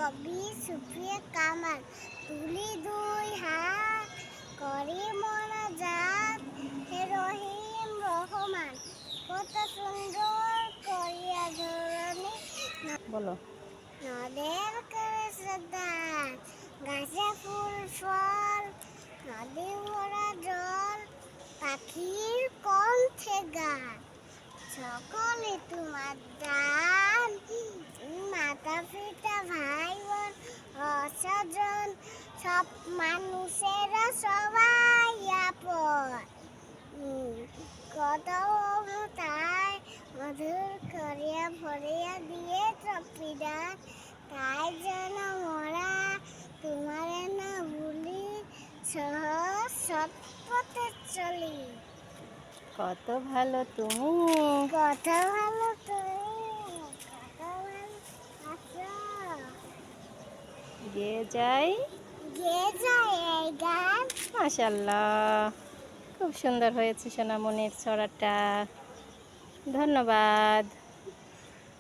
রবি সুফিয়া কামাল তুলি দুই হাত করি মোনাজাত হে রহিম রহমান কত সুন্দর করিয়া ধরণী বলো। নদের করে সদান গাছে ফুল ফল নদী ভরা জল পাখির কণ্ঠে গান সকলে তোমার দান মাতা পিতা ভাই বোন অস্বজন সব মানুষেরা সবাই আপন কত তাই মধুর করিয়া ভরিয়া দিয়ে চপিদার তাই যেন মোরা তোমারে না ভুলি সহজ সৎ পথে চলি। কত ভালো তুমি, কত ভালো তুমি, কত ভালো আছো। গেয়ে যাই। গেয়ে যায় এই গান। মাশাআল্লাহ, খুব সুন্দর হয়েছে সোনামণির ছড়াটা। ধন্যবাদ।